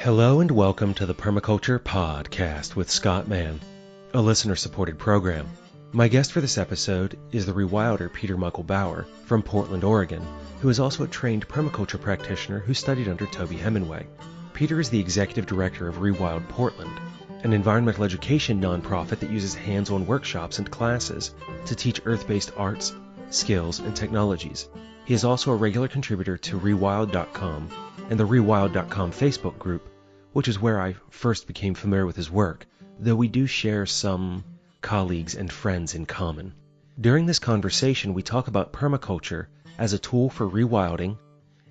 Hello and welcome to the Permaculture Podcast with Scott Mann, a listener-supported program. My guest for this episode is the Rewilder Peter Michael Bauer from Portland, Oregon, who is also a trained permaculture practitioner who studied under Toby Hemenway. Peter is the executive director of Rewild Portland, an environmental education nonprofit that uses hands-on workshops and classes to teach earth-based arts, skills, and technologies. He is also a regular contributor to Rewild.com and the Rewild.com Facebook group, which is where I first became familiar with his work, though we do share some colleagues and friends in common. During this conversation, we talk about permaculture as a tool for rewilding,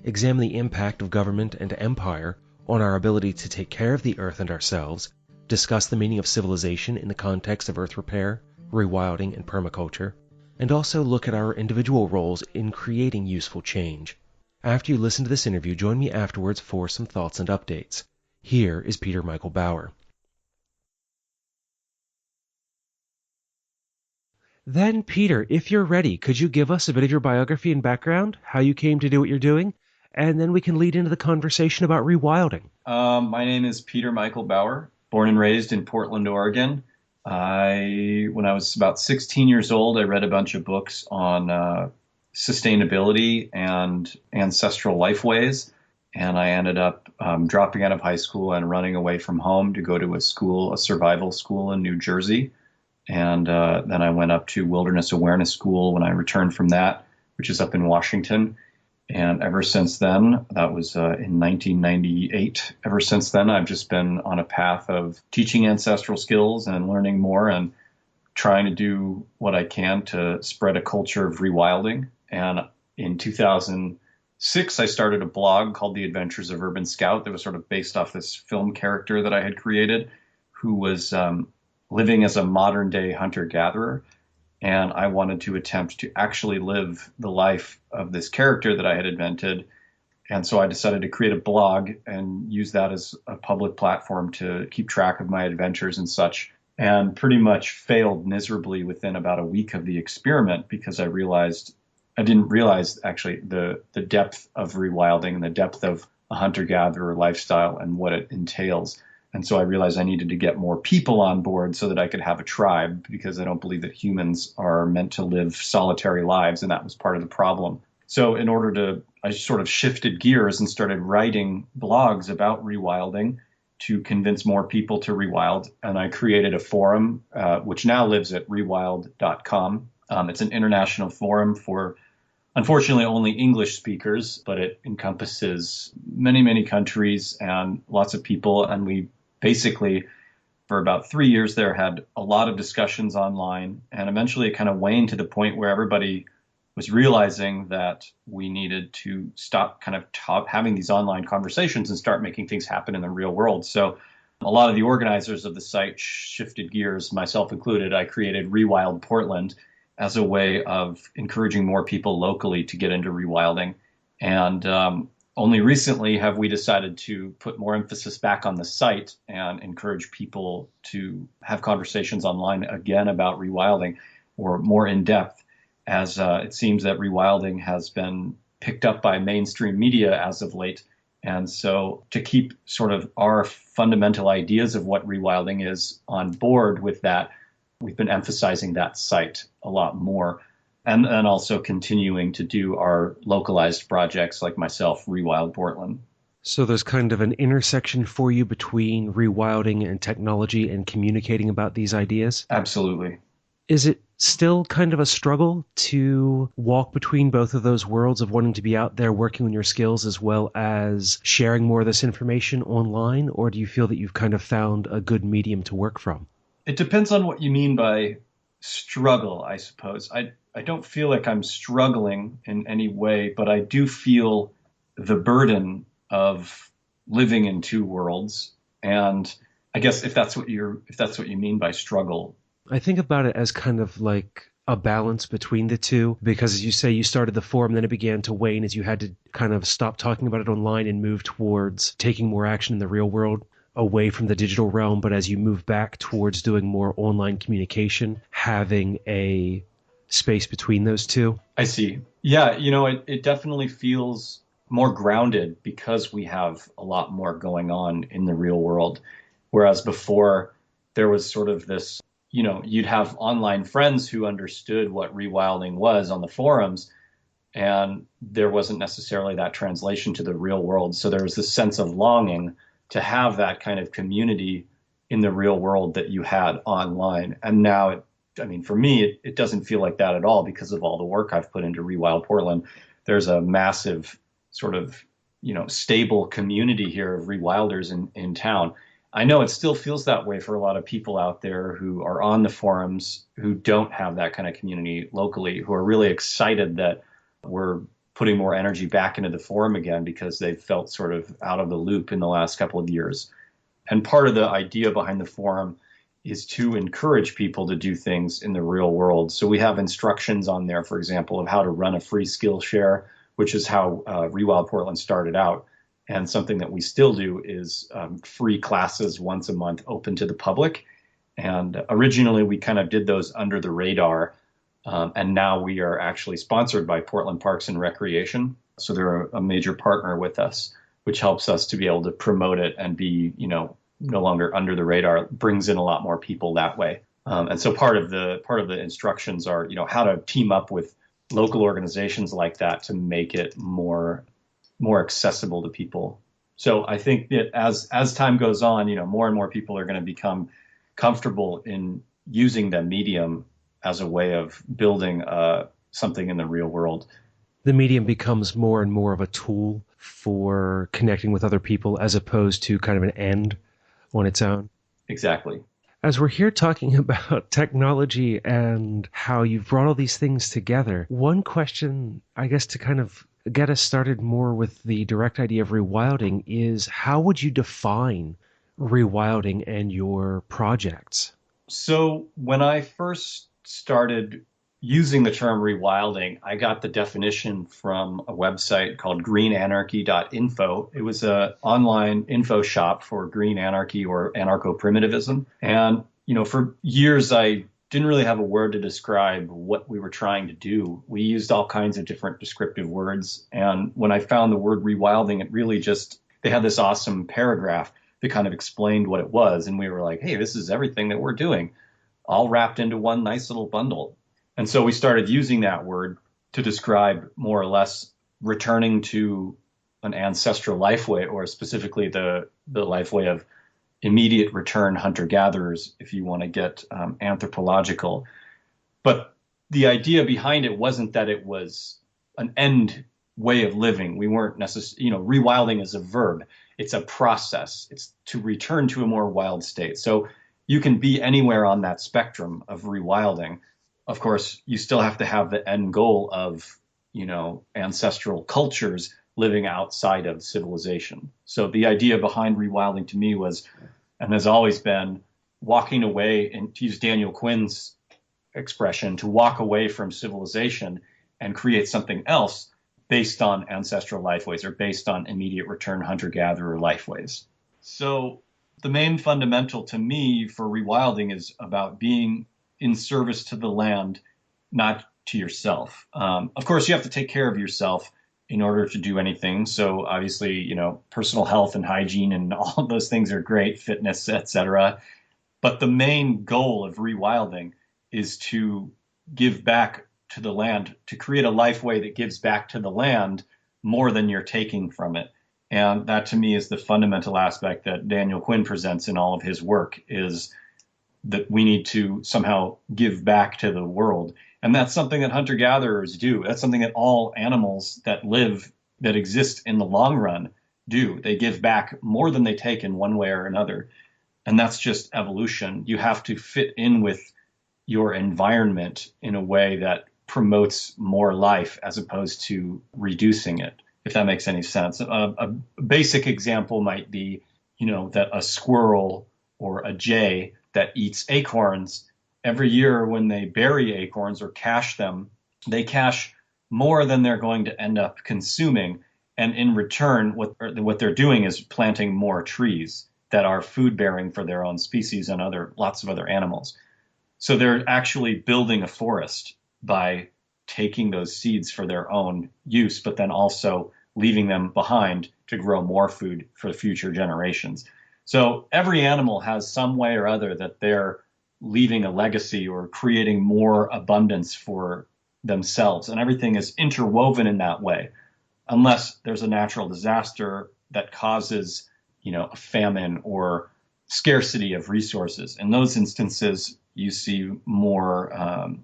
examine the impact of government and empire on our ability to take care of the earth and ourselves, discuss the meaning of civilization in the context of earth repair, rewilding, and permaculture, and also look at our individual roles in creating useful change. After you listen to this interview, join me afterwards for some thoughts and updates. Here is Peter Michael Bauer. Then, Peter, if you're ready, could you give us a bit of your biography and background, how you came to do what you're doing, and then we can lead into the conversation about rewilding. My name is Peter Michael Bauer, born and raised in Portland, Oregon. When I was about 16 years old, I read a bunch of books on sustainability and ancestral lifeways, and I ended up dropping out of high school and running away from home to go to a survival school in New Jersey. And then I went up to Wilderness Awareness School when I returned from that, which is up in Washington. And ever since then, that was in 1998, ever since then, I've just been on a path of teaching ancestral skills and learning more and trying to do what I can to spread a culture of rewilding. And in 2006, I started a blog called The Adventures of Urban Scout that was sort of based off this film character that I had created who was living as a modern day hunter-gatherer. And I wanted to attempt to actually live the life of this character that I had invented. And so I decided to create a blog and use that as a public platform to keep track of my adventures and such. And pretty much failed miserably within about a week of the experiment because I didn't realize actually the depth of rewilding and the depth of a hunter-gatherer lifestyle and what it entails. And so I realized I needed to get more people on board so that I could have a tribe, because I don't believe that humans are meant to live solitary lives, and that was part of the problem. So I sort of shifted gears and started writing blogs about rewilding to convince more people to rewild. And I created a forum, which now lives at rewild.com. It's an international forum for, unfortunately, only English speakers, but it encompasses many, many countries and lots of people. And we basically, for about 3 years there, had a lot of discussions online. And eventually it kind of waned to the point where everybody was realizing that we needed to stop kind of having these online conversations and start making things happen in the real world. So a lot of the organizers of the site shifted gears, myself included. I created Rewild Portland as a way of encouraging more people locally to get into rewilding. And only recently have we decided to put more emphasis back on the site and encourage people to have conversations online again about rewilding, or more in depth, as it seems that rewilding has been picked up by mainstream media as of late. And so to keep sort of our fundamental ideas of what rewilding is on board with that, we've been emphasizing that site a lot more. And also continuing to do our localized projects like myself, Rewild Portland. So there's kind of an intersection for you between rewilding and technology and communicating about these ideas? Absolutely. Is it still kind of a struggle to walk between both of those worlds of wanting to be out there working on your skills as well as sharing more of this information online? Or do you feel that you've kind of found a good medium to work from? It depends on what you mean by struggle, I suppose. I don't feel like I'm struggling in any way, but I do feel the burden of living in two worlds. And I guess if that's what you mean by struggle. I think about it as kind of like a balance between the two, because as you say, you started the forum, then it began to wane as you had to kind of stop talking about it online and move towards taking more action in the real world, away from the digital realm. But as you move back towards doing more online communication, having a space between those two. I see. Yeah, it definitely feels more grounded because we have a lot more going on in the real world. Whereas before, there was sort of this, you'd have online friends who understood what rewilding was on the forums, and there wasn't necessarily that translation to the real world. So there was this sense of longing to have that kind of community in the real world that you had online. And now, for me, it doesn't feel like that at all because of all the work I've put into Rewild Portland. There's a massive sort of, stable community here of rewilders in town. I know it still feels that way for a lot of people out there who are on the forums who don't have that kind of community locally, who are really excited that we're putting more energy back into the forum again because they've felt sort of out of the loop in the last couple of years. And part of the idea behind the forum is to encourage people to do things in the real world. So we have instructions on there, for example, of how to run a free Skillshare, which is how Rewild Portland started out. And something that we still do is free classes once a month open to the public. And originally we kind of did those under the radar. And now we are actually sponsored by Portland Parks and Recreation. So they're a major partner with us, which helps us to be able to promote it and be, no longer under the radar. It brings in a lot more people that way. And so part of the instructions are, how to team up with local organizations like that to make it more accessible to people. So I think that as time goes on, more and more people are going to become comfortable in using the medium as a way of building something in the real world. The medium becomes more and more of a tool for connecting with other people as opposed to kind of an end on its own. Exactly. As we're here talking about technology and how you've brought all these things together, one question, I guess, to kind of get us started more with the direct idea of rewilding is, how would you define rewilding and your projects? So when I first started using the term rewilding, I got the definition from a website called greenanarchy.info. It was an online info shop for green anarchy or anarcho-primitivism. And, for years, I didn't really have a word to describe what we were trying to do. We used all kinds of different descriptive words. And when I found the word rewilding, it really they had this awesome paragraph that kind of explained what it was. And we were like, hey, this is everything that we're doing, all wrapped into one nice little bundle. And so we started using that word to describe more or less returning to an ancestral lifeway, or specifically the lifeway of immediate return hunter-gatherers, if you want to get anthropological. But the idea behind it wasn't that it was an end way of living. We weren't necessarily, rewilding is a verb. It's a process. It's to return to a more wild state. So you can be anywhere on that spectrum of rewilding. Of course, you still have to have the end goal of, ancestral cultures living outside of civilization. So the idea behind rewilding to me was, and has always been, walking away, and to use Daniel Quinn's expression, to walk away from civilization and create something else based on ancestral lifeways or based on immediate return hunter-gatherer lifeways. So the main fundamental to me for rewilding is about being in service to the land, not to yourself. Of course, you have to take care of yourself in order to do anything. So obviously, personal health and hygiene and all of those things are great, fitness, etc. But the main goal of rewilding is to give back to the land, to create a lifeway that gives back to the land more than you're taking from it. And that to me is the fundamental aspect that Daniel Quinn presents in all of his work, is that we need to somehow give back to the world. And that's something that hunter-gatherers do. That's something that all animals that exist in the long run do. They give back more than they take in one way or another. And that's just evolution. You have to fit in with your environment in a way that promotes more life as opposed to reducing it, if that makes any sense. A basic example might be, that a squirrel or a jay that eats acorns, every year when they bury acorns or cache them, they cache more than they're going to end up consuming. And in return, what they're doing is planting more trees that are food bearing for their own species and lots of other animals. So they're actually building a forest by taking those seeds for their own use, but then also leaving them behind to grow more food for future generations. So every animal has some way or other that they're leaving a legacy or creating more abundance for themselves. And everything is interwoven in that way, unless there's a natural disaster that causes, a famine or scarcity of resources. In those instances, you see more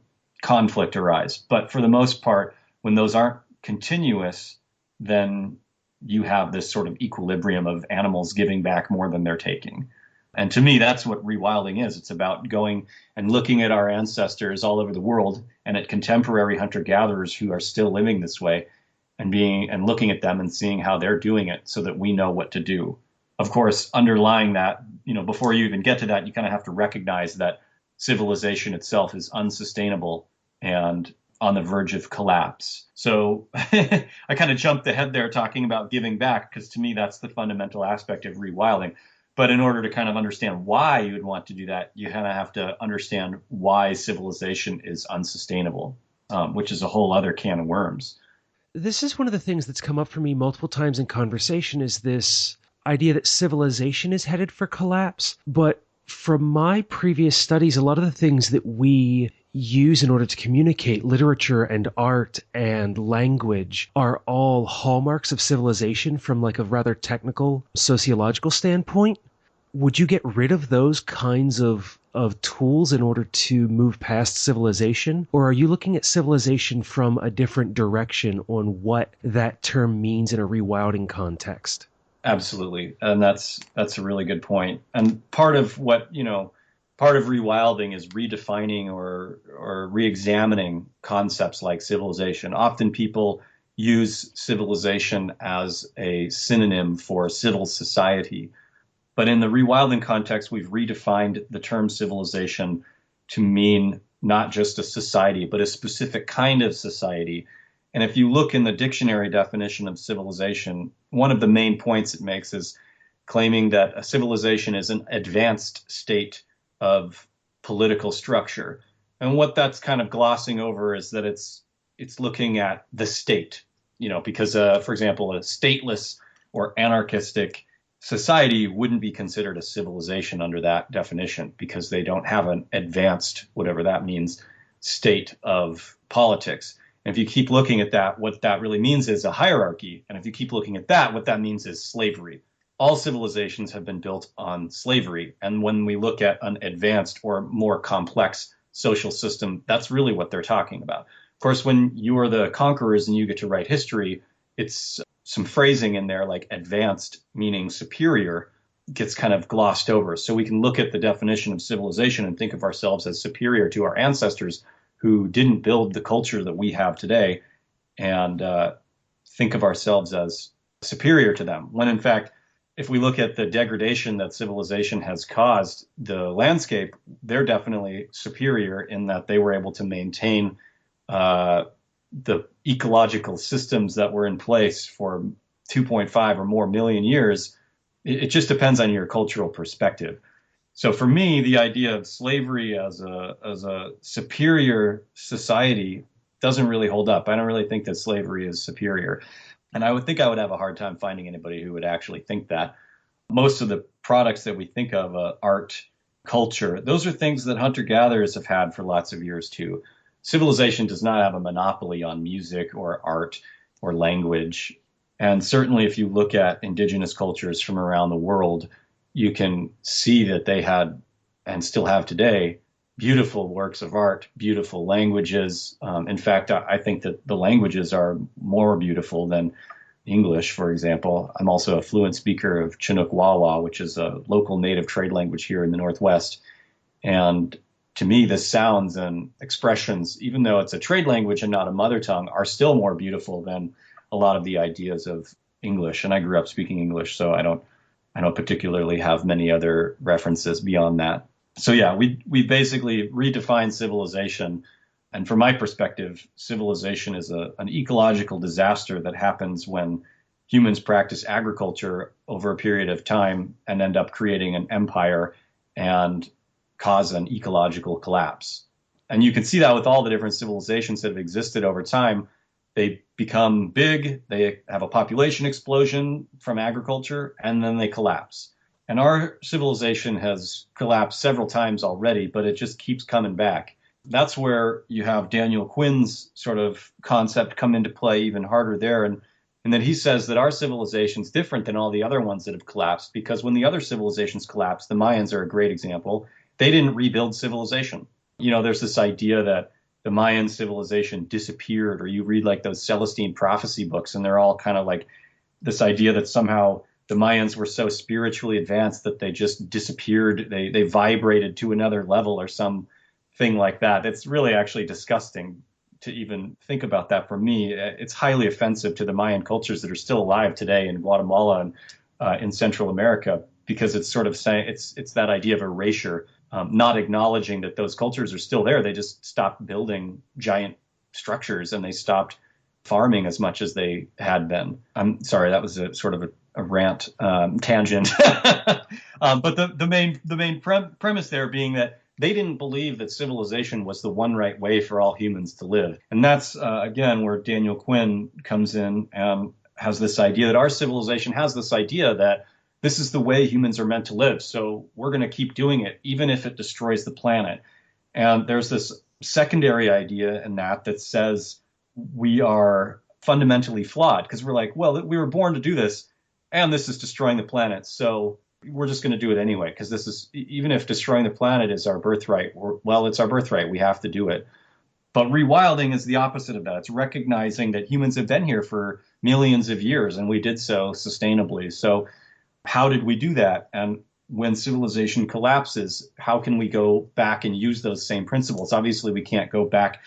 conflict arise. But for the most part, when those aren't continuous, then you have this sort of equilibrium of animals giving back more than they're taking. And to me, that's what rewilding is. It's about going and looking at our ancestors all over the world and at contemporary hunter-gatherers who are still living this way and looking at them and seeing how they're doing it so that we know what to do. Of course, underlying that, before you even get to that, you kind of have to recognize that civilization itself is unsustainable and on the verge of collapse. So I kind of jumped ahead there talking about giving back, because to me, that's the fundamental aspect of rewilding. But in order to kind of understand why you would want to do that, you kind of have to understand why civilization is unsustainable, which is a whole other can of worms. This is one of the things that's come up for me multiple times in conversation, is this idea that civilization is headed for collapse. But from my previous studies, a lot of the things that we use in order to communicate, literature and art and language, are all hallmarks of civilization from like a rather technical sociological standpoint. Would you get rid of those kinds of tools in order to move past civilization? Or are you looking at civilization from a different direction on what that term means in a rewilding context? Absolutely. And that's a really good point. And part of rewilding is redefining or re-examining concepts like civilization. Often people use civilization as a synonym for civil society. But in the rewilding context, we've redefined the term civilization to mean not just a society, but a specific kind of society. And if you look in the dictionary definition of civilization, one of the main points it makes is claiming that a civilization is an advanced state of political structure. And what that's kind of glossing over is that it's looking at the state, because, for example, a stateless or anarchistic society wouldn't be considered a civilization under that definition, because they don't have an advanced, whatever that means, state of politics. And if you keep looking at that, what that really means is a hierarchy. And if you keep looking at that, what that means is slavery. All civilizations have been built on slavery. And when we look at an advanced or more complex social system, that's really what they're talking about. Of course, when you are the conquerors and you get to write history, it's some phrasing in there like advanced, meaning superior, gets kind of glossed over. So we can look at the definition of civilization and think of ourselves as superior to our ancestors who didn't build the culture that we have today, and think of ourselves as superior to them. When in fact, if we look at the degradation that civilization has caused the landscape, they're definitely superior in that they were able to maintain the ecological systems that were in place for 2.5 or more million years. It just depends on your cultural perspective. So for me, the idea of slavery as a superior society doesn't really hold up. I don't really think that slavery is superior. And I would think I would have a hard time finding anybody who would actually think that. Most of the products that we think of, art, culture, those are things that hunter-gatherers have had for lots of years too. Civilization does not have a monopoly on music or art or language. And certainly if you look at indigenous cultures from around the world, you can see that they had and still have today beautiful works of art, beautiful languages. In fact, I think that the languages are more beautiful than English, for example. I'm also a fluent speaker of Chinook Wawa, which is a local native trade language here in the Northwest. And to me, the sounds and expressions, even though it's a trade language and not a mother tongue, are still more beautiful than a lot of the ideas of English. And I grew up speaking English, so I don't particularly have many other references beyond that. So yeah, we basically redefined civilization. And from my perspective, civilization is an ecological disaster that happens when humans practice agriculture over a period of time and end up creating an empire and cause an ecological collapse. And you can see that with all the different civilizations that have existed over time. They become big, they have a population explosion from agriculture, and then they collapse. And our civilization has collapsed several times already, but it just keeps coming back. That's where you have Daniel Quinn's sort of concept come into play even harder there. And then he says that our civilization is different than all the other ones that have collapsed because when the other civilizations collapsed, the Mayans are a great example, they didn't rebuild civilization. There's this idea that the Mayan civilization disappeared, or you read like those Celestine prophecy books, and they're all kind of like this idea that somehow the Mayans were so spiritually advanced that they just disappeared. They vibrated to another level or something like that. It's really actually disgusting to even think about that. For me, it's highly offensive to the Mayan cultures that are still alive today in Guatemala and in Central America, because it's sort of saying it's that idea of erasure, not acknowledging that those cultures are still there. They just stopped building giant structures and they stopped farming as much as they had been. I'm sorry, that was a sort of a rant tangent. But the main premise there being that they didn't believe that civilization was the one right way for all humans to live. And that's, again, where Daniel Quinn comes in and has this idea that our civilization has this idea that this is the way humans are meant to live. So we're going to keep doing it, even if it destroys the planet. And there's this secondary idea in that says we are fundamentally flawed because we're like, well, we were born to do this and this is destroying the planet. So we're just going to do it anyway, because this is, even if destroying the planet is our birthright, well, it's our birthright. We have to do it. But rewilding is the opposite of that. It's recognizing that humans have been here for millions of years and we did so sustainably. So how did we do that? And when civilization collapses, how can we go back and use those same principles? Obviously, we can't go back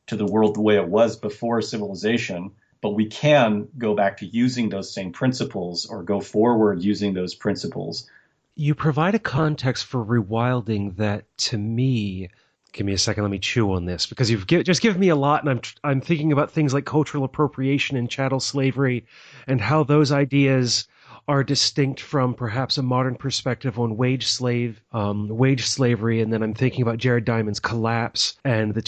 to the world the way it was before civilization, but we can go back to using those same principles or go forward using those principles. You provide a context for rewilding that, to me, give me a second, let me chew on this, because you've just given me a lot, and I'm thinking about things like cultural appropriation and chattel slavery and how those ideas are distinct from perhaps a modern perspective on wage slavery, and then I'm thinking about Jared Diamond's Collapse and the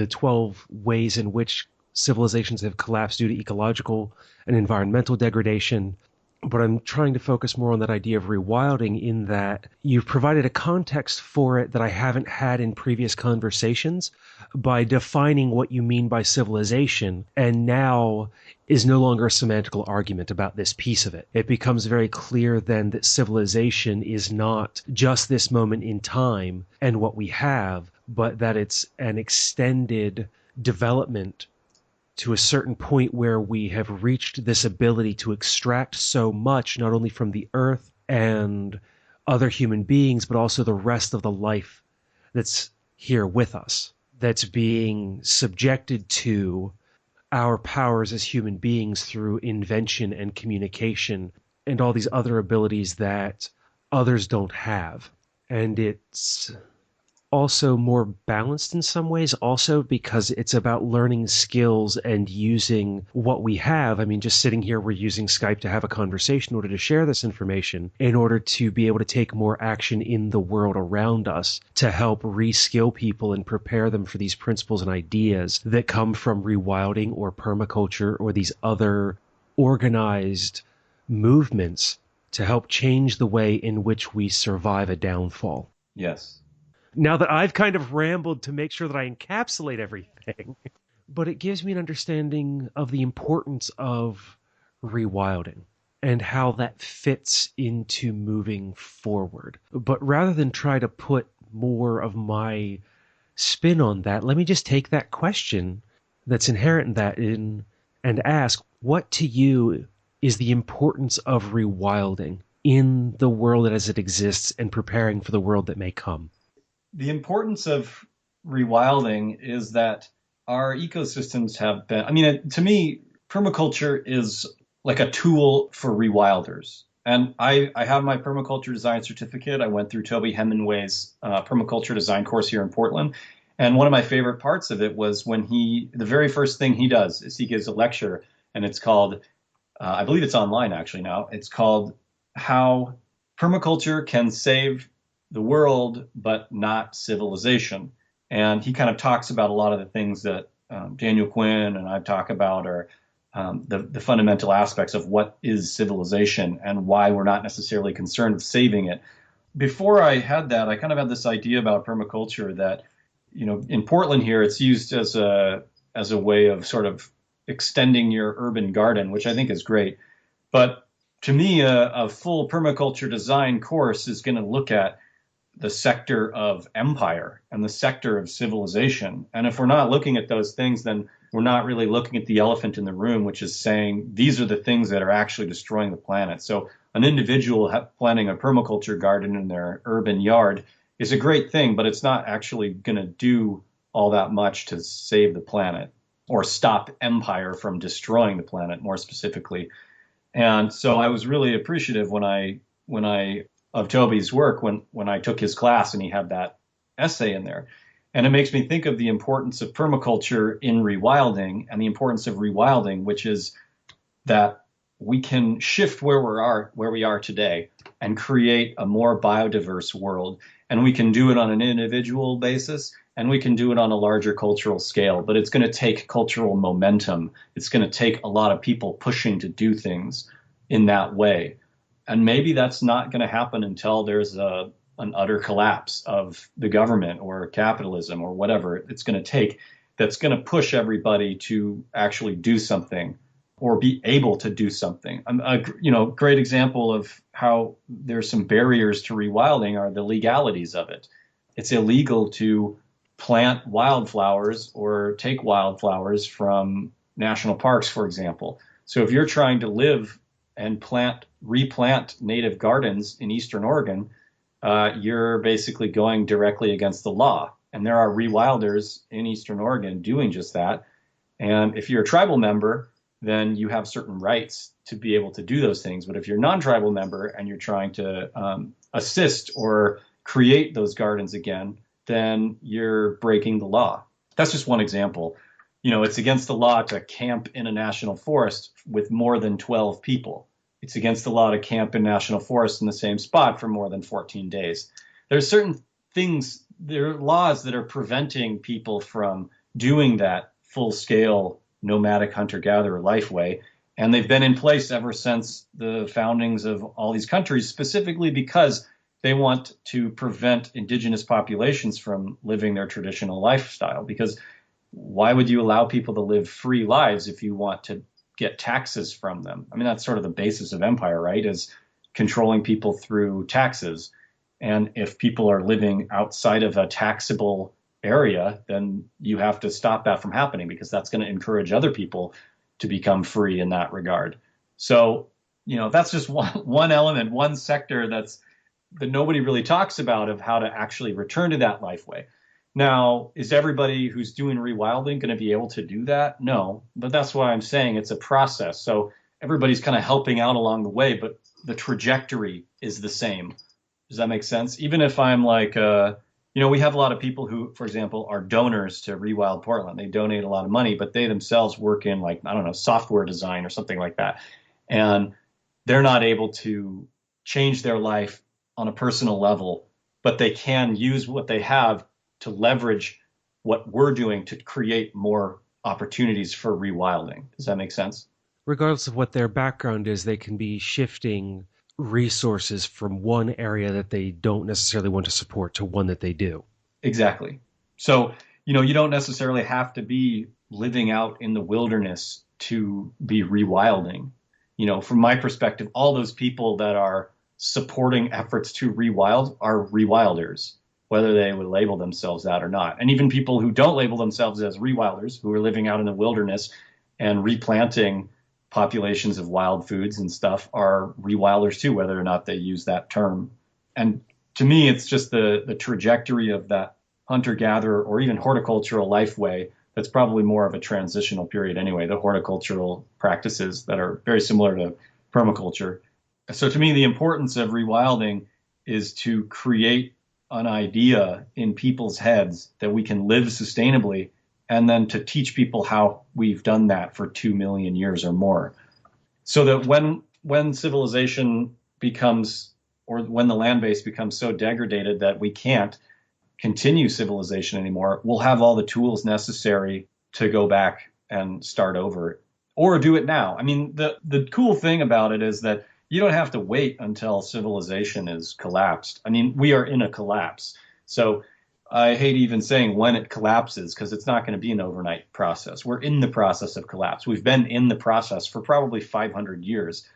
12 ways in which civilizations have collapsed due to ecological and environmental degradation. But I'm trying to focus more on that idea of rewilding, in that you've provided a context for it that I haven't had in previous conversations by defining what you mean by civilization, and now is no longer a semantical argument about this piece of it. It becomes very clear then that civilization is not just this moment in time and what we have, but that it's an extended development to a certain point where we have reached this ability to extract so much, not only from the earth and other human beings, but also the rest of the life that's here with us, that's being subjected to our powers as human beings through invention and communication and all these other abilities that others don't have. And it's also more balanced in some ways, also because it's about learning skills and using what we have. I mean, just sitting here, we're using Skype to have a conversation in order to share this information, in order to be able to take more action in the world around us to help reskill people and prepare them for these principles and ideas that come from rewilding or permaculture or these other organized movements to help change the way in which we survive a downfall. Yes. Now that I've kind of rambled to make sure that I encapsulate everything, but it gives me an understanding of the importance of rewilding and how that fits into moving forward. But rather than try to put more of my spin on that, let me just take that question that's inherent in that and ask, what to you is the importance of rewilding in the world as it exists and preparing for the world that may come? The importance of rewilding is that our ecosystems have been, I mean, to me, permaculture is like a tool for rewilders. And I have my permaculture design certificate. I went through Toby Hemenway's permaculture design course here in Portland. And one of my favorite parts of it was when the very first thing he does is he gives a lecture, and it's called, I believe it's online actually now, it's called How Permaculture Can Save the World, but Not Civilization. And he kind of talks about a lot of the things that Daniel Quinn and I talk about are the fundamental aspects of what is civilization and why we're not necessarily concerned with saving it. Before I had that, I kind of had this idea about permaculture that, in Portland here, it's used as a way of sort of extending your urban garden, which I think is great. But to me, a full permaculture design course is going to look at the sector of empire and the sector of civilization. And if we're not looking at those things, then we're not really looking at the elephant in the room, which is saying these are the things that are actually destroying the planet. So an individual planting a permaculture garden in their urban yard is a great thing, but it's not actually going to do all that much to save the planet or stop empire from destroying the planet, more specifically. And so I was really appreciative when I of Toby's work when I took his class and he had that essay in there. And it makes me think of the importance of permaculture in rewilding and the importance of rewilding, which is that we can shift where we are today and create a more biodiverse world. And we can do it on an individual basis and we can do it on a larger cultural scale, but it's going to take cultural momentum. It's going to take a lot of people pushing to do things in that way. And maybe that's not going to happen until there's an utter collapse of the government or capitalism or whatever it's going to take that's going to push everybody to actually do something or be able to do something. A great example of how there's some barriers to rewilding are the legalities of it. It's illegal to plant wildflowers or take wildflowers from national parks, for example. So if you're trying to live and replant native gardens in Eastern Oregon, you're basically going directly against the law. And there are rewilders in Eastern Oregon doing just that. And if you're a tribal member, then you have certain rights to be able to do those things. But if you're a non-tribal member and you're trying to assist or create those gardens again, then you're breaking the law. That's just one example. It's against the law to camp in a national forest with more than 12 people. It's against the law to camp in national forest in the same spot for more than 14 days. There's certain things, there are laws that are preventing people from doing that full-scale nomadic hunter-gatherer life way, and they've been in place ever since the foundings of all these countries, specifically because they want to prevent indigenous populations from living their traditional lifestyle. Because why would you allow people to live free lives if you want to get taxes from them? I mean, that's sort of the basis of empire, right? Is controlling people through taxes. And if people are living outside of a taxable area, then you have to stop that from happening because that's going to encourage other people to become free in that regard. So, that's just one element, one sector that nobody really talks about of how to actually return to that life way. Now, is everybody who's doing rewilding going to be able to do that? No, but that's why I'm saying it's a process. So everybody's kind of helping out along the way, but the trajectory is the same. Does that make sense? Even if I'm like, we have a lot of people who, for example, are donors to Rewild Portland. They donate a lot of money, but they themselves work in software design or something like that. And they're not able to change their life on a personal level, but they can use what they have to leverage what we're doing to create more opportunities for rewilding. Does that make sense? Regardless of what their background is, they can be shifting resources from one area that they don't necessarily want to support to one that they do. Exactly. So, you don't necessarily have to be living out in the wilderness to be rewilding. From my perspective, all those people that are supporting efforts to rewild are rewilders, whether they would label themselves that or not. And even people who don't label themselves as rewilders, who are living out in the wilderness and replanting populations of wild foods and stuff, are rewilders too, whether or not they use that term. And to me, it's just the trajectory of that hunter-gatherer or even horticultural life way that's probably more of a transitional period anyway, the horticultural practices that are very similar to permaculture. So to me, the importance of rewilding is to create an idea in people's heads that we can live sustainably, and then to teach people how we've done that for 2 million years or more. So that when civilization becomes, or when the land base becomes so degraded that we can't continue civilization anymore, we'll have all the tools necessary to go back and start over or do it now. I mean, the cool thing about it is that you don't have to wait until civilization is collapsed. I mean, we are in a collapse. So I hate even saying when it collapses because it's not going to be an overnight process. We're in the process of collapse. We've been in the process for probably 500 years.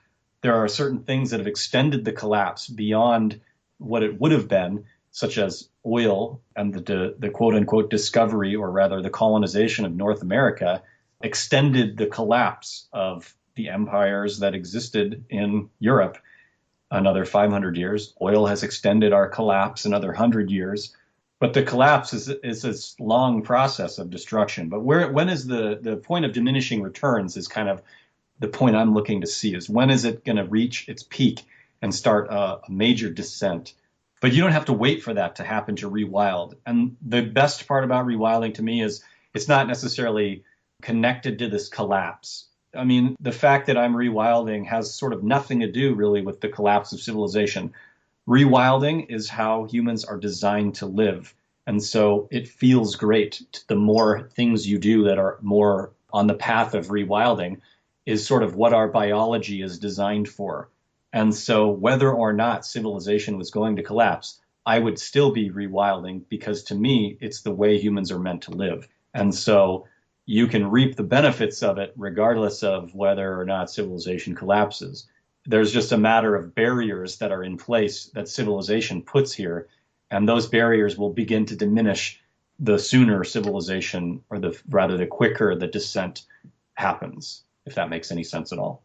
There are certain things that have extended the collapse beyond what it would have been, such as oil and the quote unquote discovery, or rather the colonization of North America, extended the collapse of the empires that existed in Europe another 500 years. Oil has extended our collapse another 100 years. But the collapse is this long process of destruction. But when is the point of diminishing returns is kind of the point I'm looking to see, is when is it going to reach its peak and start a major descent? But you don't have to wait for that to happen to rewild. And the best part about rewilding to me is it's not necessarily connected to this collapse. I mean, the fact that I'm rewilding has sort of nothing to do really with the collapse of civilization. Rewilding is how humans are designed to live. And so it feels great. The more things you do that are more on the path of rewilding is sort of what our biology is designed for. And so whether or not civilization was going to collapse, I would still be rewilding because to me, it's the way humans are meant to live. And so you can reap the benefits of it regardless of whether or not civilization collapses. There's just a matter of barriers that are in place that civilization puts here, and those barriers will begin to diminish the sooner civilization, or the quicker the descent happens, if that makes any sense at all.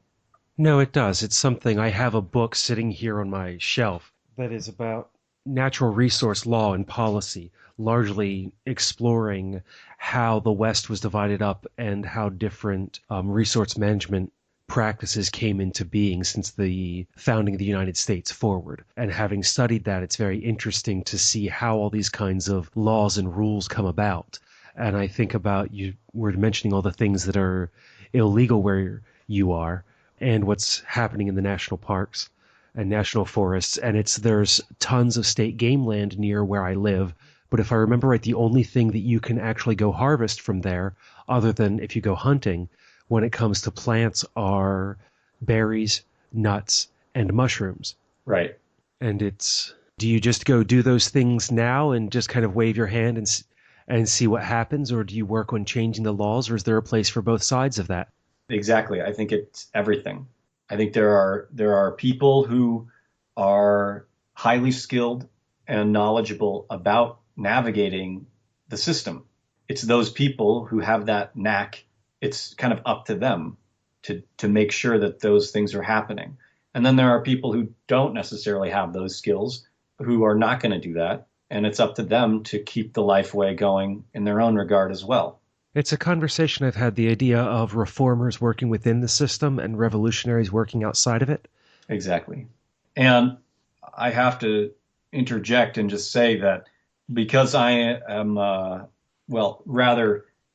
No, it does. It's something. I have a book sitting here on my shelf that is about natural resource law and policy, largely exploring how the West was divided up and how different resource management practices came into being since the founding of the United States forward. And having studied that, it's very interesting to see how all these kinds of laws and rules come about. And I think about, you were mentioning all the things that are illegal where you are and what's happening in the national parks and national forests. And there's tons of state game land near where I live. But if I remember right, the only thing that you can actually go harvest from there, other than if you go hunting, when it comes to plants, are berries, nuts, and mushrooms. Right. And do you just go do those things now and just kind of wave your hand and see what happens? Or do you work on changing the laws, or is there a place for both sides of that? Exactly. I think it's everything. I think there are people who are highly skilled and knowledgeable about navigating the system. It's those people who have that knack. It's kind of up to them to make sure that those things are happening. And then there are people who don't necessarily have those skills, who are not going to do that. And it's up to them to keep the life way going in their own regard as well. It's a conversation I've had, the idea of reformers working within the system and revolutionaries working outside of it. Exactly. And I have to interject and just say that because I am,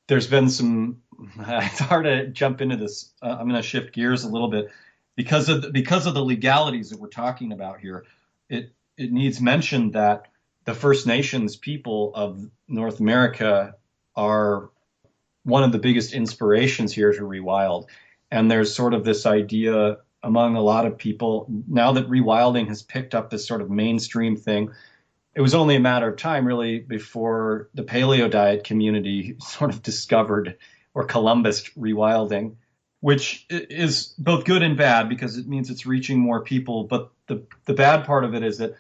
there's been some, it's hard to jump into this. I'm going to shift gears a little bit because of the legalities that we're talking about here. It needs mention that the First Nations people of North America are one of the biggest inspirations here to rewild. And there's sort of this idea among a lot of people now that rewilding has picked up this sort of mainstream thing. It was only a matter of time, really, before the paleo diet community sort of discovered, or Columbus, rewilding, which is both good and bad because it means it's reaching more people. But the bad part of it is that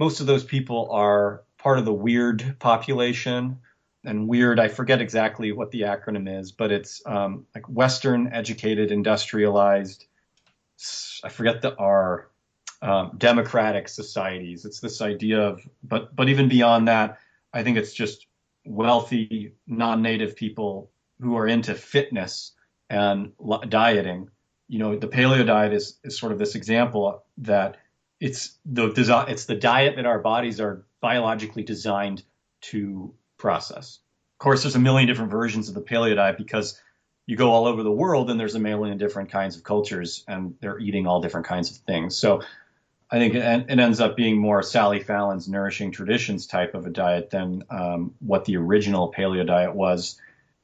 most of those people are part of the weird population. And weird, I forget exactly what the acronym is, but it's like Western educated, industrialized, I forget the R, democratic societies. It's this idea of, but even beyond that, I think it's just wealthy, non-native people who are into fitness and dieting. You know, the paleo diet is sort of this example that it's the diet that our bodies are biologically designed to process. Of course, there's a million different versions of the paleo diet because you go all over the world and there's a million different kinds of cultures and they're eating all different kinds of things. So I think it ends up being more Sally Fallon's Nourishing Traditions type of a diet than what the original paleo diet was.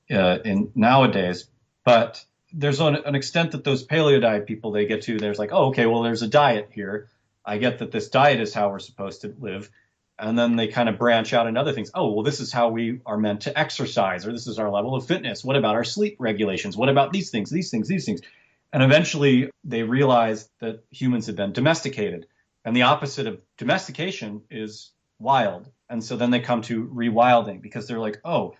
in nowadays. But there's an extent that those paleo diet people, they get to, there's like, oh, okay, well, there's a diet here. I get that this diet is how we're supposed to live. And then they kind of branch out in other things. Oh, well, this is how we are meant to exercise, or this is our level of fitness. What about our sleep regulations? What about these things, these things, these things? And eventually they realize that humans have been domesticated. And the opposite of domestication is wild. And so then they come to rewilding because they're like, oh,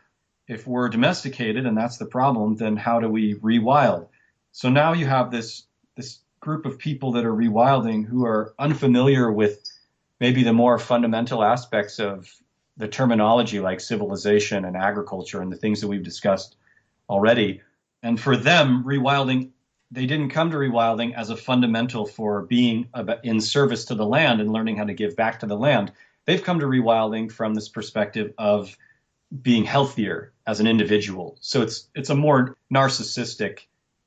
if we're domesticated and that's the problem, then how do we rewild? So now you have this group of people that are rewilding who are unfamiliar with maybe the more fundamental aspects of the terminology like civilization and agriculture and the things that we've discussed already. And for them, rewilding, they didn't come to rewilding as a fundamental for being in service to the land and learning how to give back to the land. They've come to rewilding from this perspective of being healthier as an individual. So it's a more narcissistic,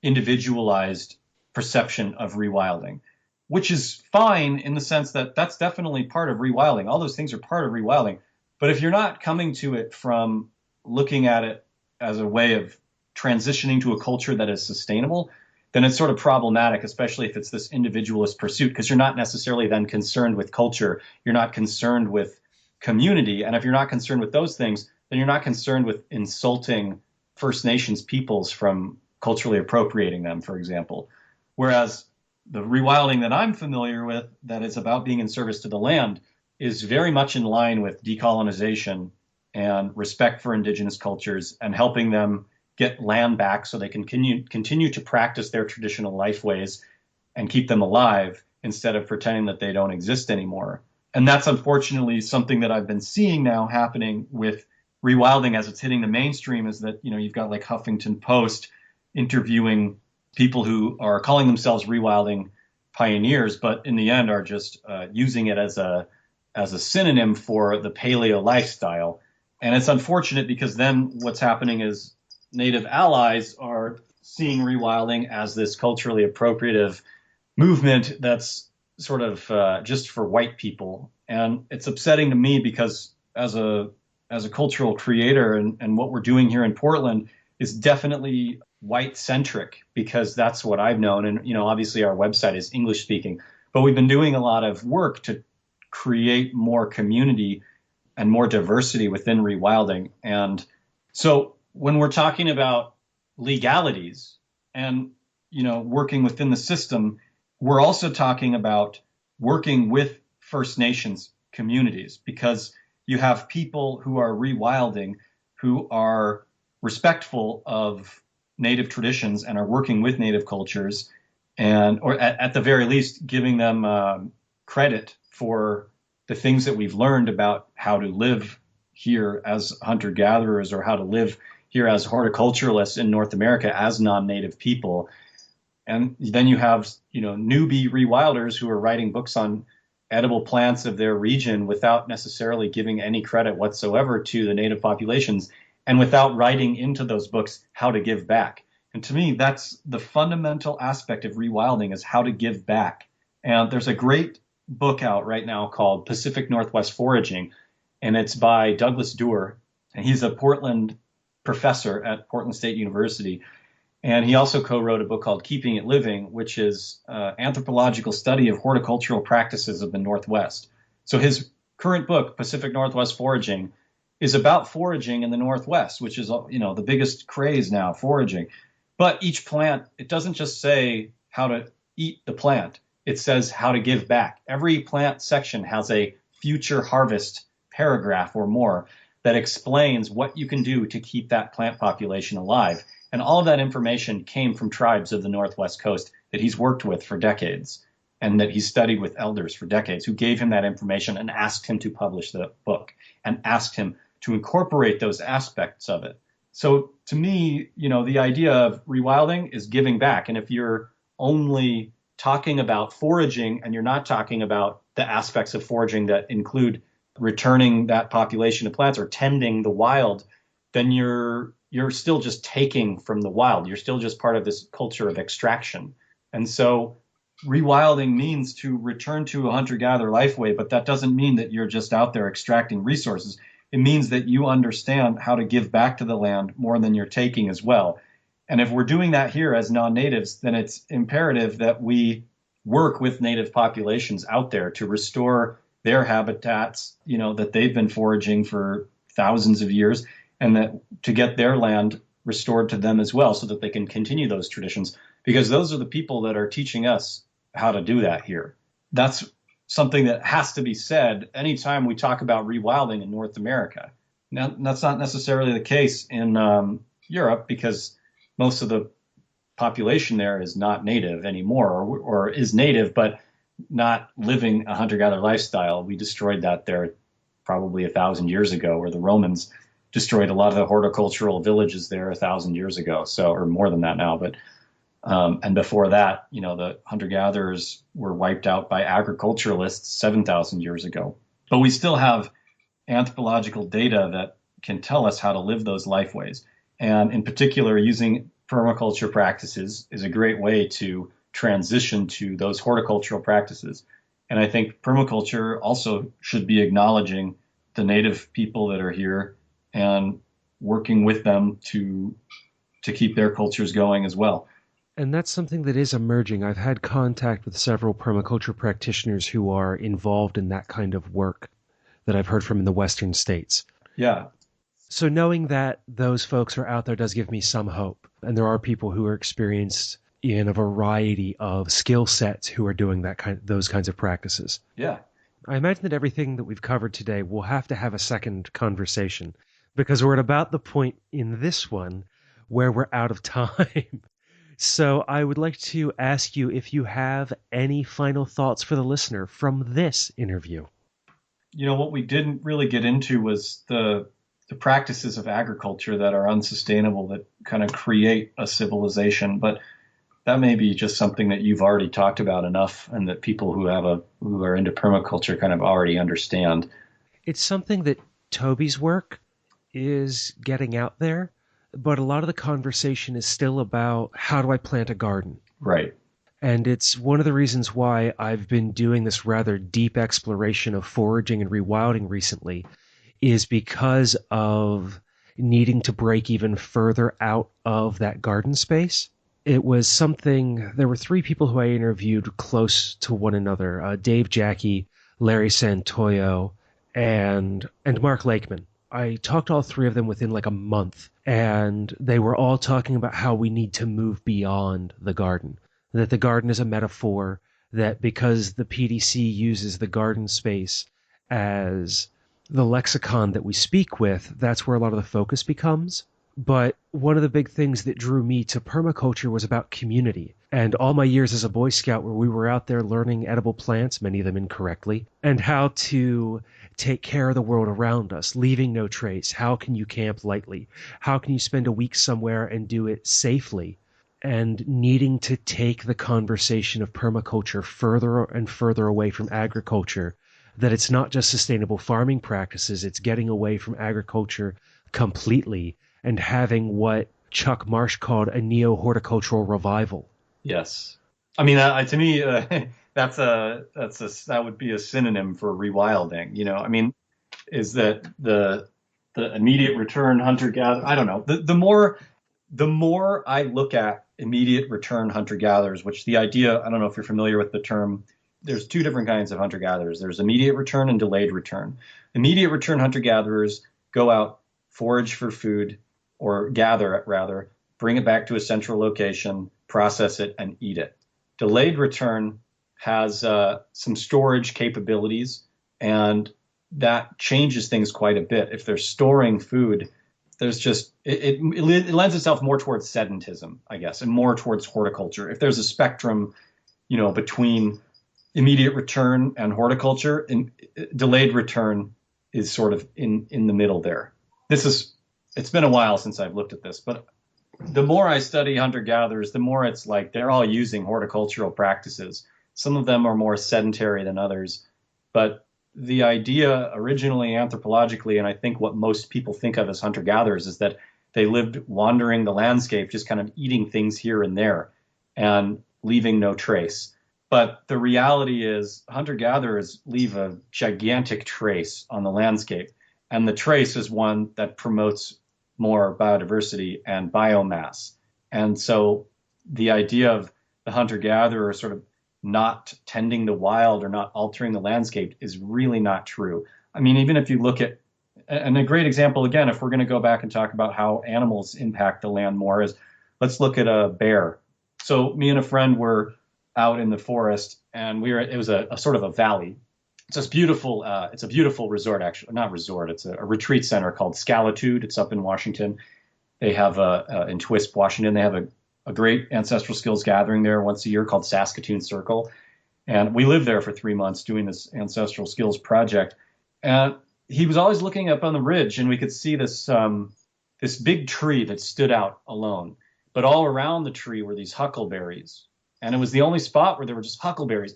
individualized perception of rewilding, which is fine in the sense that that's definitely part of rewilding. All those things are part of rewilding. But if you're not coming to it from looking at it as a way of transitioning to a culture that is sustainable, then it's sort of problematic, especially if it's this individualist pursuit, because you're not necessarily then concerned with culture. You're not concerned with community. And if you're not concerned with those things, then you're not concerned with insulting First Nations peoples from culturally appropriating them, for example. Whereas the rewilding that I'm familiar with, that is about being in service to the land, is very much in line with decolonization and respect for indigenous cultures and helping them get land back so they can continue to practice their traditional life ways and keep them alive instead of pretending that they don't exist anymore. And that's unfortunately something that I've been seeing now happening with rewilding as it's hitting the mainstream, is that, you've got like Huffington Post interviewing people who are calling themselves rewilding pioneers, but in the end are just using it as a synonym for the paleo lifestyle. And it's unfortunate because then what's happening is Native allies are seeing rewilding as this culturally appropriative movement that's sort of just for white people. And it's upsetting to me because as a cultural creator and what we're doing here in Portland is definitely white centric, because that's what I've known. And, obviously our website is English speaking, but we've been doing a lot of work to create more community and more diversity within rewilding. And so when we're talking about legalities and, working within the system, we're also talking about working with First Nations communities, because you have people who are rewilding who are respectful of Native traditions and are working with Native cultures, and or at the very least giving them credit for the things that we've learned about how to live here as hunter-gatherers, or how to live here as horticulturalists in North America as non-Native people. And then you have, newbie rewilders who are writing books on edible plants of their region without necessarily giving any credit whatsoever to the Native populations, and without writing into those books how to give back. And to me, that's the fundamental aspect of rewilding, is how to give back. And there's a great book out right now called Pacific Northwest Foraging, and it's by Douglas Duerr, and he's a Portland professor at Portland State University. And he also co-wrote a book called Keeping It Living, which is anthropological study of horticultural practices of the Northwest. So his current book, Pacific Northwest Foraging, is about foraging in the Northwest, which is, the biggest craze now, foraging. But each plant, it doesn't just say how to eat the plant. It says how to give back. Every plant section has a future harvest paragraph or more that explains what you can do to keep that plant population alive. And all of that information came from tribes of the Northwest coast that he's worked with for decades, and that he studied with elders for decades, who gave him that information and asked him to publish the book and asked him to incorporate those aspects of it. So to me, the idea of rewilding is giving back. And if you're only talking about foraging and you're not talking about the aspects of foraging that include returning that population of plants or tending the wild, then you're still just taking from the wild. You're still just part of this culture of extraction. And so rewilding means to return to a hunter-gatherer life way, but that doesn't mean that you're just out there extracting resources. it means that you understand how to give back to the land more than you're taking as well. And if we're doing that here as non-natives, then it's imperative that we work with native populations out there to restore their habitats, that they've been foraging for thousands of years, and that to get their land restored to them as well so that they can continue those traditions, because those are the people that are teaching us how to do that here. That's something that has to be said anytime we talk about rewilding in North America. Now, that's not necessarily the case in Europe, because most of the population there is not native anymore, or is native but not living a hunter-gatherer lifestyle. We destroyed that there probably 1,000 years ago, where the Romans destroyed a lot of the horticultural villages there 1,000 years ago, or more than that now. But and before that, the hunter-gatherers were wiped out by agriculturalists 7,000 years ago. But we still have anthropological data that can tell us how to live those lifeways. And in particular, using permaculture practices is a great way to transition to those horticultural practices. And I think permaculture also should be acknowledging the native people that are here and working with them to keep their cultures going as well. And that's something that is emerging. I've had contact with several permaculture practitioners who are involved in that kind of work that I've heard from in the Western states. Yeah. So knowing that those folks are out there does give me some hope. And there are people who are experienced in a variety of skill sets who are doing those kinds of practices. Yeah. I imagine that everything that we've covered today will have to have a second conversation, because we're at about the point in this one where we're out of time. So I would like to ask you if you have any final thoughts for the listener from this interview. What we didn't really get into was the practices of agriculture that are unsustainable, that kind of create a civilization. But that may be just something that you've already talked about enough, and that people who are into permaculture kind of already understand. It's something that Toby's work is getting out there, but a lot of the conversation is still about how do I plant a garden? Right. And it's one of the reasons why I've been doing this rather deep exploration of foraging and rewilding recently, is because of needing to break even further out of that garden space. It was something, there were 3 people who I interviewed close to one another, Dave Jackie, Larry Santoyo, and Mark Lakeman. I talked to all 3 of them within like a month, and they were all talking about how we need to move beyond the garden, that the garden is a metaphor, that because the PDC uses the garden space as the lexicon that we speak with, that's where a lot of the focus becomes. But one of the big things that drew me to permaculture was about community. And all my years as a Boy Scout, where we were out there learning edible plants, many of them incorrectly, and how to take care of the world around us, leaving no trace. How can you camp lightly? How can you spend a week somewhere and do it safely? And needing to take the conversation of permaculture further and further away from agriculture, that it's not just sustainable farming practices, it's getting away from agriculture completely and having what Chuck Marsh called a neo-horticultural revival. Yes. I mean, to me, that would be a synonym for rewilding. I mean, is that the immediate return hunter-gatherer? I don't know. The more I look at immediate return hunter-gatherers, which the idea, I don't know if you're familiar with the term, there's 2 different kinds of hunter-gatherers. There's immediate return and delayed return. Immediate return hunter-gatherers go out, forage for food, or gather it rather, bring it back to a central location, process it, and eat it. Delayed return has some storage capabilities, and that changes things quite a bit. If they're storing food, there's just it lends itself more towards sedentism, I guess, and more towards horticulture. If there's a spectrum, between immediate return and horticulture, and delayed return is sort of in the middle there. It's been a while since I've looked at this, but the more I study hunter-gatherers, the more it's like they're all using horticultural practices. Some of them are more sedentary than others, but the idea originally anthropologically, and I think what most people think of as hunter-gatherers, is that they lived wandering the landscape, just kind of eating things here and there and leaving no trace. But the reality is hunter-gatherers leave a gigantic trace on the landscape. And the trace is one that promotes more biodiversity and biomass. And so the idea of the hunter-gatherer sort of not tending the wild or not altering the landscape is really not true. I mean, even if you look at, and a great example, again, if we're going to go back and talk about how animals impact the land more, is let's look at a bear. So me and a friend were out in the forest, and it was a sort of a valley. It's a beautiful resort, actually, not resort. It's a retreat center called Scalitude. It's up in Washington. They have in Twisp, Washington. They have a great ancestral skills gathering there once a year called Saskatoon Circle. And we lived there for 3 months doing this ancestral skills project. And he was always looking up on the ridge, and we could see this big tree that stood out alone. But all around the tree were these huckleberries. And it was the only spot where there were just huckleberries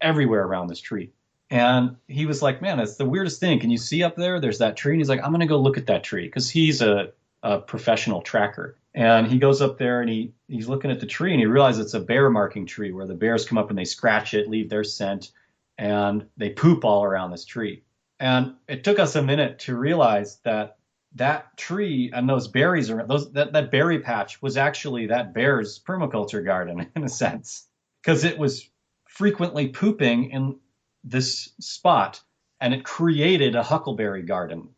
everywhere around this tree. And he was like, man, that's the weirdest thing. Can you see up there? There's that tree. And he's like, I'm going to go look at that tree, because he's a professional tracker. And he goes up there and he's looking at the tree, and he realizes it's a bear marking tree where the bears come up and they scratch it, leave their scent, and they poop all around this tree. And it took us a minute to realize that tree and those berries, that berry patch was actually that bear's permaculture garden in a sense, because it was frequently pooping in this spot, and it created a huckleberry garden.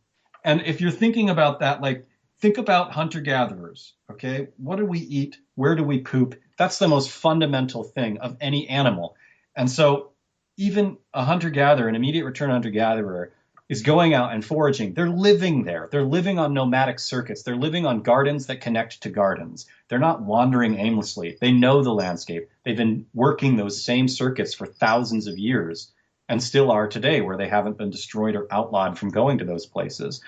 And if you're thinking about that, like, think about hunter-gatherers, okay? What do we eat? Where do we poop? That's the most fundamental thing of any animal. And so even a hunter-gatherer, an immediate return hunter-gatherer, is going out and foraging. They're living there. They're living on nomadic circuits. They're living on gardens that connect to gardens. They're not wandering aimlessly. They know the landscape. They've been working those same circuits for thousands of years and still are today, where they haven't been destroyed or outlawed from going to those places.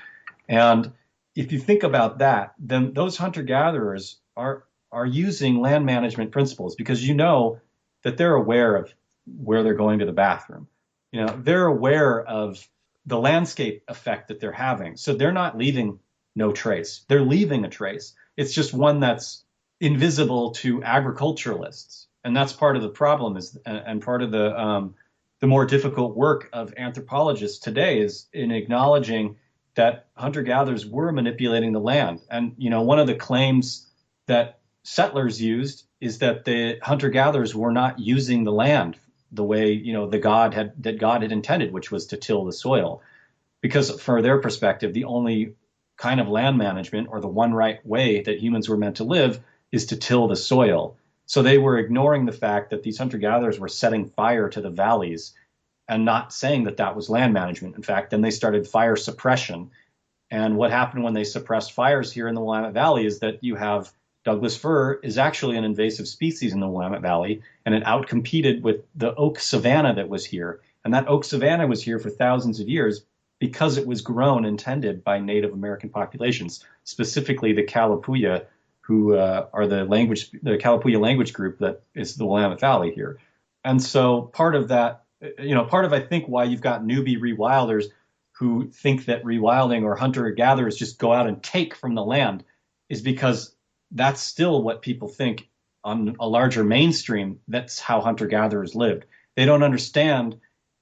And if you think about that, then those hunter-gatherers are using land management principles, because you know that they're aware of where they're going to the bathroom. You know, they're aware of the landscape effect that they're having. So they're not leaving no trace. They're leaving a trace. It's just one that's invisible to agriculturalists. And that's part of the problem, and part of the more difficult work of anthropologists today is in acknowledging that hunter-gatherers were manipulating the land. And, you know, one of the claims that settlers used is that the hunter-gatherers were not using the land the way, you know, that God had intended, which was to till the soil. Because for their perspective, the only kind of land management, or the one right way that humans were meant to live, is to till the soil. So they were ignoring the fact that these hunter-gatherers were setting fire to the valleys and not saying that that was land management. In fact, then they started fire suppression. And what happened when they suppressed fires here in the Willamette Valley is that you have Douglas fir is actually an invasive species in the Willamette Valley, and it outcompeted with the oak savanna that was here. And that oak savanna was here for thousands of years because it was grown and tended by Native American populations, specifically the Kalapuya, who are the Kalapuya language group that is the Willamette Valley here. And so part of, I think, why you've got newbie rewilders who think that rewilding or hunter-gatherers just go out and take from the land is because that's still what people think on a larger mainstream. That's how hunter-gatherers lived. They don't understand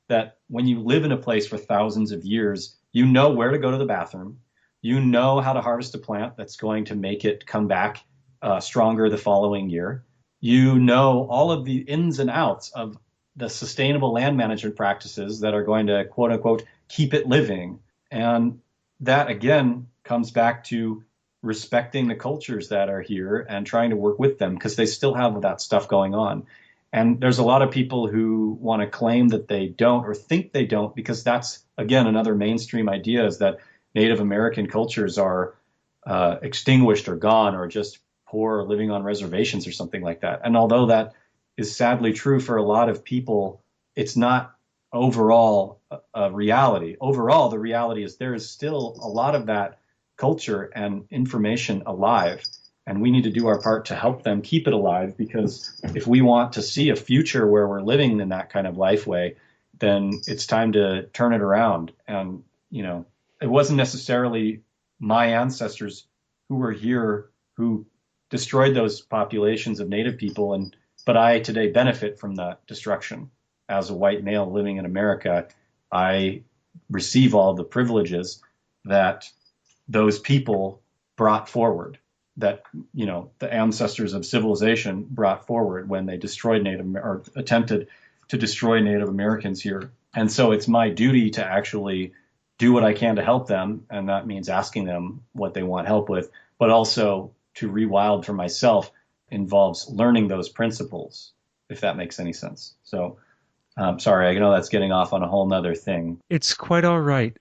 that when you live in a place for thousands of years, you know where to go to the bathroom. You know how to harvest a plant that's going to make it come back stronger the following year. You know all of the ins and outs of the sustainable land management practices that are going to, quote unquote, keep it living. And that, again, comes back to respecting the cultures that are here and trying to work with them, because they still have that stuff going on. And there's a lot of people who want to claim that they don't, or think they don't, because that's, again, another mainstream idea, is that Native American cultures are extinguished or gone, or just poor, or living on reservations or something like that. And although that is sadly true for a lot of people, it's not overall a reality. Overall, the reality is there is still a lot of that culture and information alive, and we need to do our part to help them keep it alive, because if we want to see a future where we're living in that kind of life way, then it's time to turn it around. And, you know, it wasn't necessarily my ancestors who were here who destroyed those populations of native people, but I today benefit from that destruction. As a white male living in America, I receive all the privileges that those people brought forward, that, the ancestors of civilization brought forward when they destroyed or attempted to destroy Native Americans here. And so it's my duty to actually do what I can to help them. And that means asking them what they want help with, but also to rewild for myself involves learning those principles, if that makes any sense. So sorry, I know that's getting off on a whole nother thing. It's quite all right.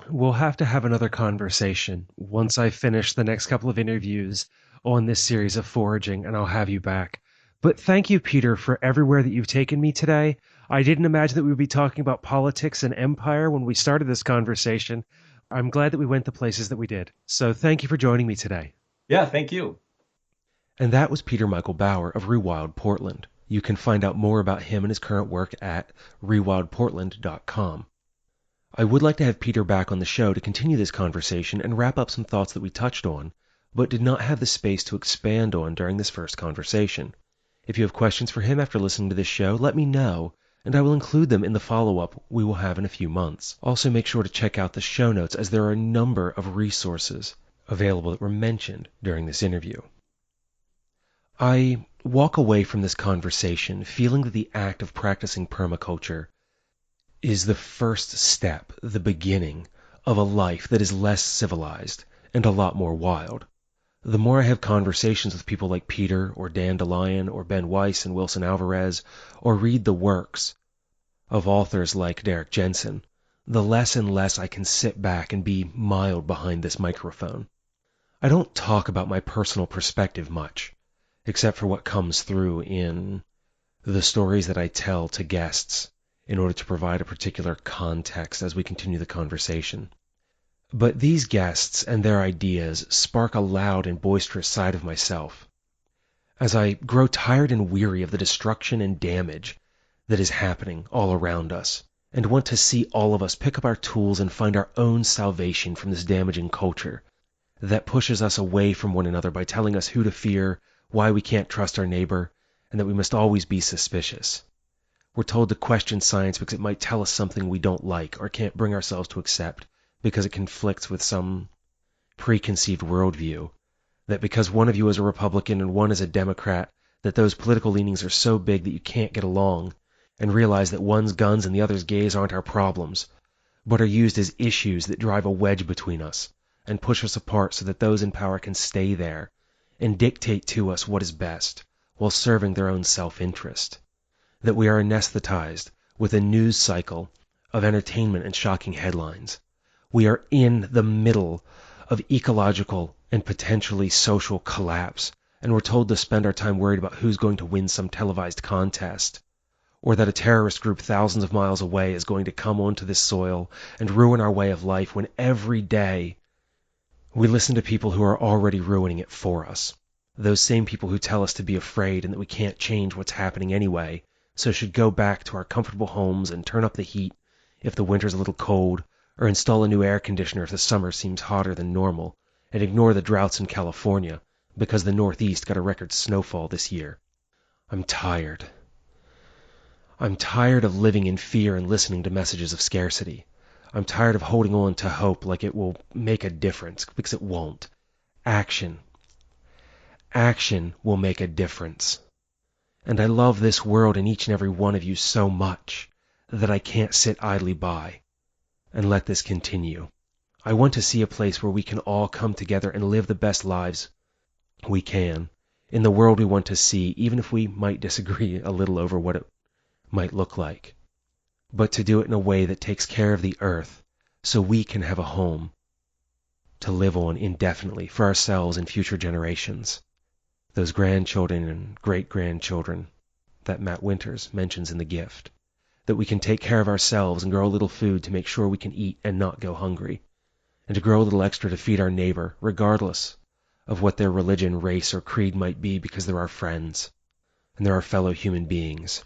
We'll have to have another conversation once I finish the next couple of interviews on this series of foraging, and I'll have you back. But thank you, Peter, for everywhere that you've taken me today. I didn't imagine that we would be talking about politics and empire when we started this conversation. I'm glad that we went the places that we did. So thank you for joining me today. Yeah, thank you. And that was Peter Michael Bauer of Rewild Portland. You can find out more about him and his current work at rewildportland.com. I would like to have Peter back on the show to continue this conversation and wrap up some thoughts that we touched on, but did not have the space to expand on during this first conversation. If you have questions for him after listening to this show, let me know, and I will include them in the follow-up we will have in a few months. Also, make sure to check out the show notes, as there are a number of resources available that were mentioned during this interview. I walk away from this conversation feeling that the act of practicing permaculture is the first step, the beginning of a life that is less civilized and a lot more wild. The more I have conversations with people like Peter or Dan DeLion or Ben Weiss and Wilson Alvarez, or read the works of authors like Derek Jensen, the less and less I can sit back and be mild behind this microphone. I don't talk about my personal perspective much, except for what comes through in the stories that I tell to guests in order to provide a particular context as we continue the conversation. But these guests and their ideas spark a loud and boisterous side of myself. As I grow tired and weary of the destruction and damage that is happening all around us, and want to see all of us pick up our tools and find our own salvation from this damaging culture that pushes us away from one another by telling us who to fear, why we can't trust our neighbor, and that we must always be suspicious. We're told to question science because it might tell us something we don't like or can't bring ourselves to accept because it conflicts with some preconceived worldview, that because one of you is a Republican and one is a Democrat, that those political leanings are so big that you can't get along, and realize that one's guns and the other's gays aren't our problems, but are used as issues that drive a wedge between us and push us apart so that those in power can stay there and dictate to us what is best while serving their own self-interest. That we are anesthetized with a news cycle of entertainment and shocking headlines. We are in the middle of ecological and potentially social collapse, and we're told to spend our time worried about who's going to win some televised contest, or that a terrorist group thousands of miles away is going to come onto this soil and ruin our way of life, when every day we listen to people who are already ruining it for us. Those same people who tell us to be afraid and that we can't change what's happening anyway, so should go back to our comfortable homes and turn up the heat if the winter's a little cold, or install a new air conditioner if the summer seems hotter than normal, and ignore the droughts in California because the Northeast got a record snowfall this year. I'm tired. I'm tired of living in fear and listening to messages of scarcity. I'm tired of holding on to hope like it will make a difference, because it won't. Action will make a difference. And I love this world and each and every one of you so much that I can't sit idly by and let this continue. I want to see a place where we can all come together and live the best lives we can in the world we want to see, even if we might disagree a little over what it might look like. But to do it in a way that takes care of the earth so we can have a home to live on indefinitely for ourselves and future generations. Those grandchildren and great-grandchildren that Matt Winters mentions in The Gift. That we can take care of ourselves and grow a little food to make sure we can eat and not go hungry. And to grow a little extra to feed our neighbor, regardless of what their religion, race, or creed might be, because they're our friends and they're our fellow human beings.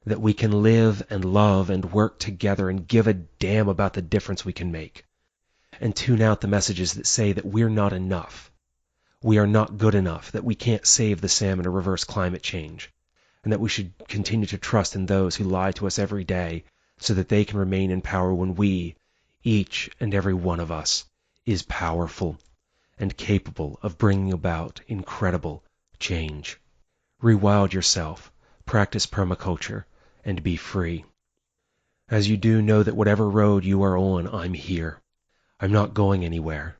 That we can live and love and work together and give a damn about the difference we can make. And tune out the messages that say that we're not enough. We are not good enough, that we can't save the salmon or reverse climate change, and that we should continue to trust in those who lie to us every day so that they can remain in power when we, Each and every one of us is powerful and capable of bringing about incredible change. Rewild yourself, practice permaculture, and be free. As you do, know that whatever road you are on, I'm here. I'm not going anywhere.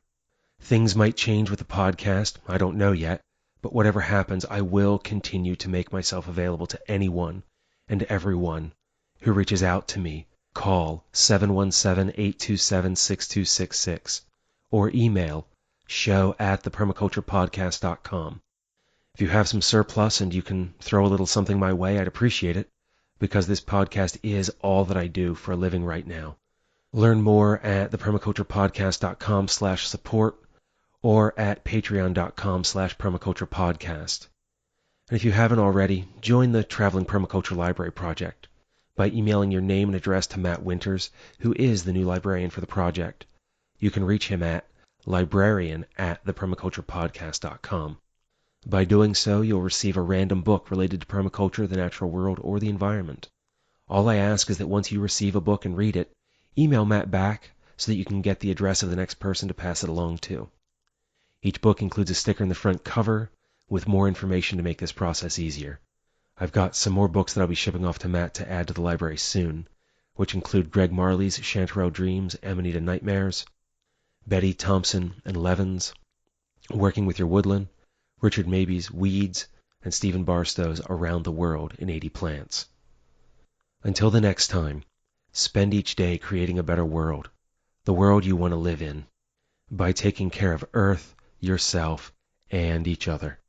Things might change with the podcast, I don't know yet, but whatever happens, I will continue to make myself available to anyone and everyone who reaches out to me. Call 717-827-6266 or email show@thepermaculturepodcast.com. If you have some surplus and you can throw a little something my way, I'd appreciate it, because this podcast is all that I do for a living right now. Learn more at thepermaculturepodcast.com/support or at patreon.com/permaculturepodcast. And if you haven't already, join the Traveling Permaculture Library Project by emailing your name and address to Matt Winters, who is the new librarian for the project. You can reach him at librarian@thepermaculturepodcast.com. By doing so, you'll receive a random book related to permaculture, the natural world, or the environment. All I ask is that once you receive a book and read it, email Matt back so that you can get the address of the next person to pass it along to. Each book includes a sticker in the front cover with more information to make this process easier. I've got some more books that I'll be shipping off to Matt to add to the library soon, which include Greg Marley's Chanterelle Dreams, Amanita Nightmares, Betty Thompson and Levin's Working with Your Woodland, Richard Mabey's Weeds, and Stephen Barstow's Around the World in 80 Plants. Until the next time, spend each day creating a better world, the world you want to live in, by taking care of Earth, yourself, and each other.